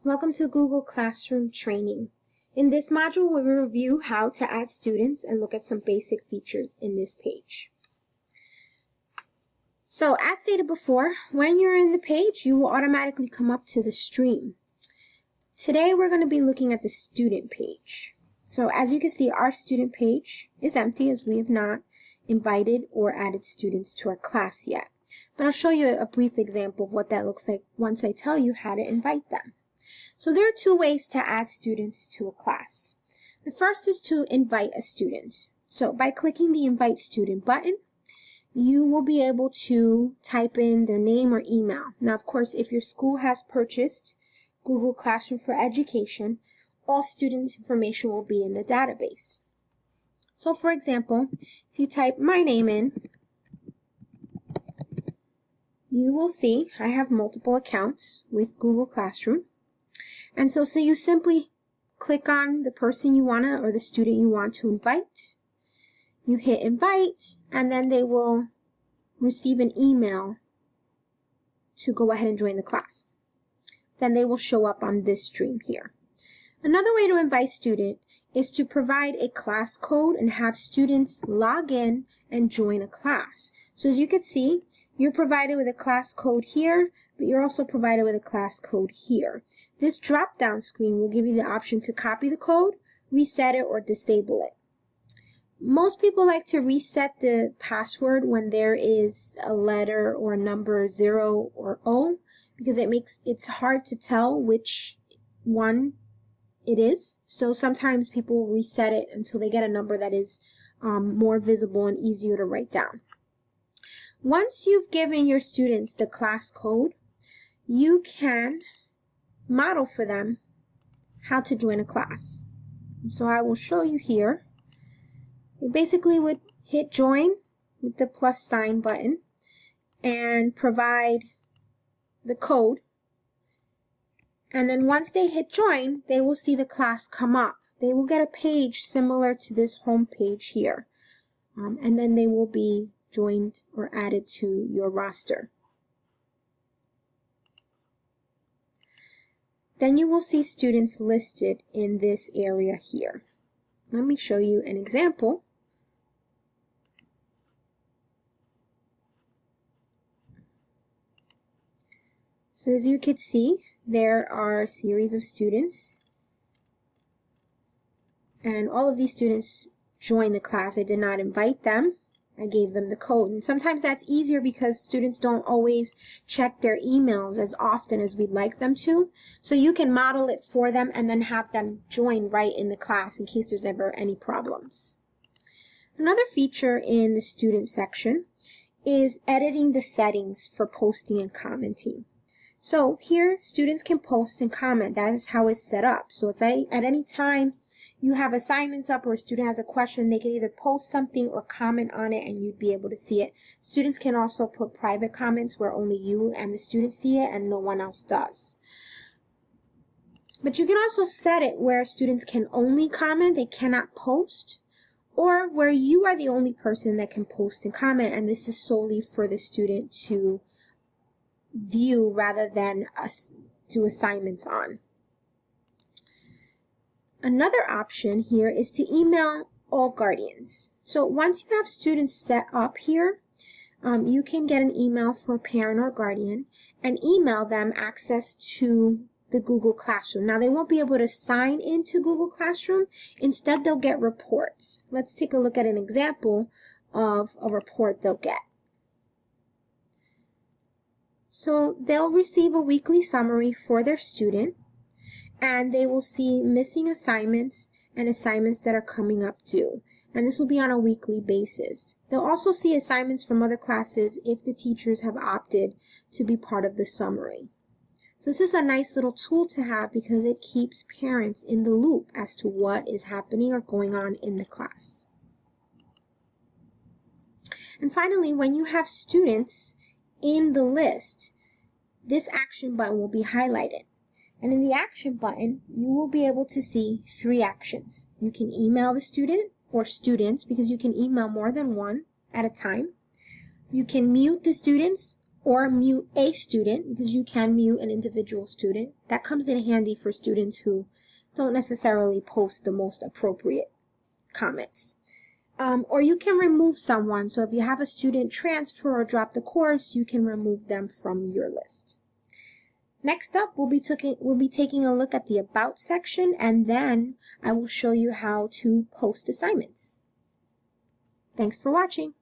Welcome to Google Classroom Training. In this module, we will review how to add students and look at some basic features in this page. So, as stated before, when you're in the page, you will automatically come up to the stream. Today, we're going to be looking at the student page. So, as you can see, our student page is empty as we have not invited or added students to our class yet. But I'll show you a brief example of what that looks like once I tell you how to invite them. So there are two ways to add students to a class. The first is to invite a student. So by clicking the Invite Student button, you will be able to type in their name or email. Now, of course, if your school has purchased Google Classroom for Education, all students' information will be in the database. So for example, if you type my name in, you will see I have multiple accounts with Google Classroom. And so you simply click on the person you want to, or the student you want to invite. You hit invite, and then they will receive an email to go ahead and join the class. Then they will show up on this stream here. Another way to invite student is to provide a class code and have students log in and join a class. So as you can see, you're provided with a class code here, but you're also provided with a class code here. This drop-down screen will give you the option to copy the code, reset it, or disable it. Most people like to reset the password when there is a letter or a number 0 or O, because it's hard to tell which one it is. So sometimes people reset it until they get a number that is more visible and easier to write down. Once you've given your students the class code, you can model for them how to join a class. So I will show you here. You basically would hit join with the plus sign button and provide the code. And then once they hit join, they will see the class come up. They will get a page similar to this home page here. And then they will be joined or added to your roster. Then you will see students listed in this area here. Let me show you an example. So as you can see, there are a series of students, and all of these students joined the class. I did not invite them. I gave them the code. And sometimes that's easier because students don't always check their emails as often as we'd like them to. So you can model it for them and then have them join right in the class in case there's ever any problems. Another feature in the student section is editing the settings for posting and commenting. So here, students can post and comment. That is how it's set up. So if at any time you have assignments up or a student has a question, they can either post something or comment on it and you'd be able to see it. Students can also put private comments where only you and the student see it and no one else does. But you can also set it where students can only comment, they cannot post, or where you are the only person that can post and comment, and this is solely for the student to view rather than do assignments on. Another option here is to email all guardians. So once you have students set up here, you can get an email for a parent or guardian and email them access to the Google Classroom. Now they won't be able to sign into Google Classroom. Instead, they'll get reports. Let's take a look at an example of a report they'll get. So they'll receive a weekly summary for their student, and they will see missing assignments and assignments that are coming up due. And this will be on a weekly basis. They'll also see assignments from other classes if the teachers have opted to be part of the summary. So this is a nice little tool to have because it keeps parents in the loop as to what is happening or going on in the class. And finally, when you have students in the list, this action button will be highlighted. And in the action button, you will be able to see 3 actions. You can email the student or students because you can email more than one at a time. You can mute the students or mute a student, because you can mute an individual student. That comes in handy for students who don't necessarily post the most appropriate comments. Or you can remove someone. So if you have a student transfer or drop the course, you can remove them from your list. Next up, we'll be taking a look at the About section, and then I will show you how to post assignments. Thanks for watching.